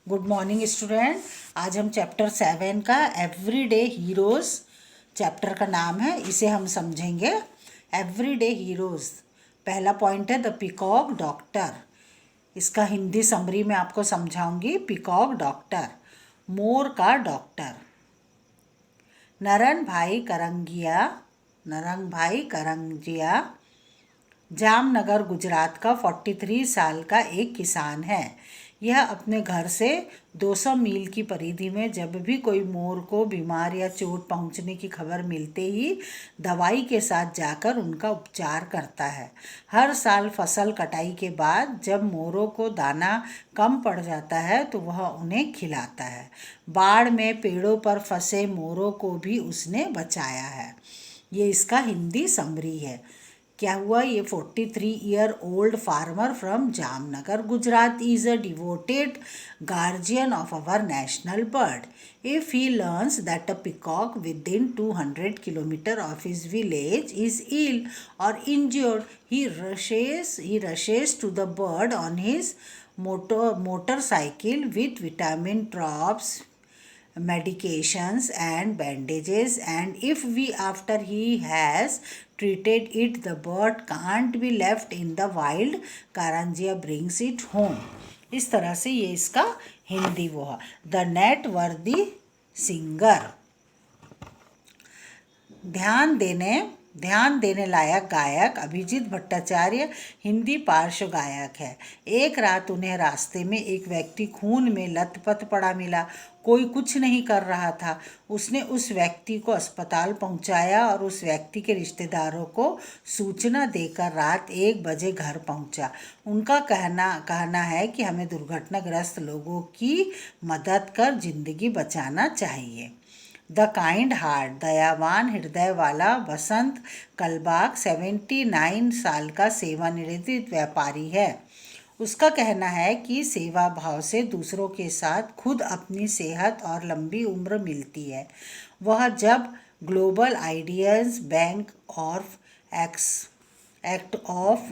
Good morning student. आज हम chapter 7 का एवरीडे हीरोज़ चैप्टर का नाम है, इसे हम समझेंगे। एवरीडे हीरोज़, पहला पॉइंट है द पीकॉक डॉक्टर। इसका हिंदी समरी में आपको समझाऊंगी। पीकॉक डॉक्टर, मोर का डॉक्टर। नरन भाई करंगिया जामनगर गुजरात का 43 साल का एक किसान है। यह अपने घर से 200 मील की परिधि में जब भी कोई मोर को बीमार या चोट पहुंचने की खबर मिलते ही दवाई के साथ जाकर उनका उपचार करता है। हर साल फसल कटाई के बाद जब मोरों को दाना कम पड़ जाता है तो वह उन्हें खिलाता है। बाढ़ में पेड़ों पर फंसे मोरों को भी उसने बचाया है। ये इसका हिंदी समरी है। क्या हुआ? ये 43-year-old farmer from Jamnagar, Gujarat is a devoted guardian of our national bird. If he learns that a peacock within 200 kilometers of his village is ill or injured, he rushes to the bird on his motorcycle with vitamin drops, medications and bandages, and if we after he has treated it the bird can't be left in the wild, Karanjia brings it home. इस तरह से ये इसका हिंदी वो है। The net वर्दी singer, ध्यान देने लायक गायक अभिजीत भट्टाचार्य हिंदी पार्श्व गायक है। एक रात उन्हें रास्ते में एक व्यक्ति खून में लथपथ पड़ा मिला। कोई कुछ नहीं कर रहा था। उसने उस व्यक्ति को अस्पताल पहुंचाया और उस व्यक्ति के रिश्तेदारों को सूचना देकर रात 1 बजे घर पहुंचा। उनका कहना है कि हमें दुर्घटनाग्रस्त लोगों की मदद कर जिंदगी बचाना चाहिए। द काइंड हार्ट, दयावान हृदय वाला वसंत कलबाग 79 साल का सेवानिवृत्त व्यापारी है। उसका कहना है कि सेवा भाव से दूसरों के साथ खुद अपनी सेहत और लंबी उम्र मिलती है। वह जब global ideals bank of act of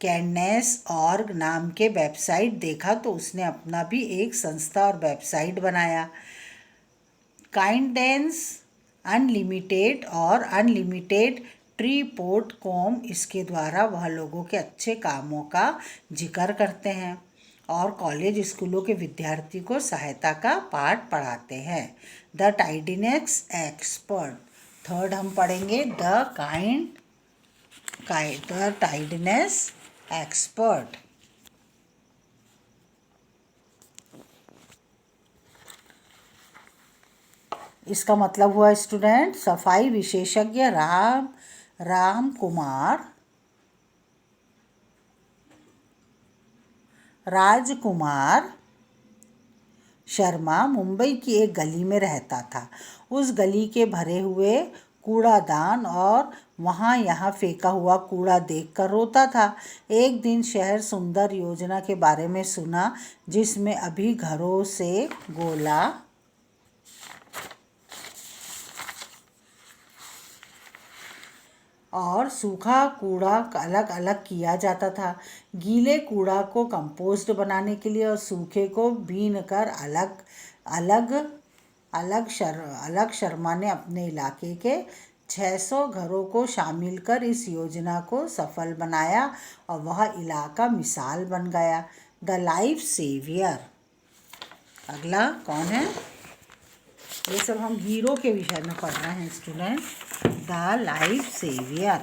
kindness org नाम के वेबसाइट देखा तो उसने अपना भी एक संस्था और वेबसाइट बनाया। काइंडनेस अनलिमिटेड और अनलिमिटेड ट्री.com, इसके द्वारा वह लोगों के अच्छे कामों का जिक्र करते हैं और कॉलेज स्कूलों के विद्यार्थी को सहायता का पाठ पढ़ाते हैं। द टाइडीनेस एक्सपर्ट, थर्ड हम पढ़ेंगे द टाइडीनेस एक्सपर्ट। इसका मतलब हुआ स्टूडेंट सफाई विशेषज्ञ राजकुमार शर्मा मुंबई की एक गली में रहता था। उस गली के भरे हुए कूड़ादान और वहाँ यहाँ फेंका हुआ कूड़ा देखकर रोता था। एक दिन शहर सुंदर योजना के बारे में सुना जिसमें अभी घरों से गोला और सूखा कूड़ा अलग अलग किया जाता था। गीले कूड़ा को कंपोस्ट बनाने के लिए और सूखे को बीन कर अलग शर्मा ने अपने इलाके के 600 घरों को शामिल कर इस योजना को सफल बनाया और वह इलाका मिसाल बन गया। द लाइफ सेवियर, अगला कौन है? ये सब हम हीरो के विषय में पढ़ रहे हैं स्टूडेंट। The life saviour,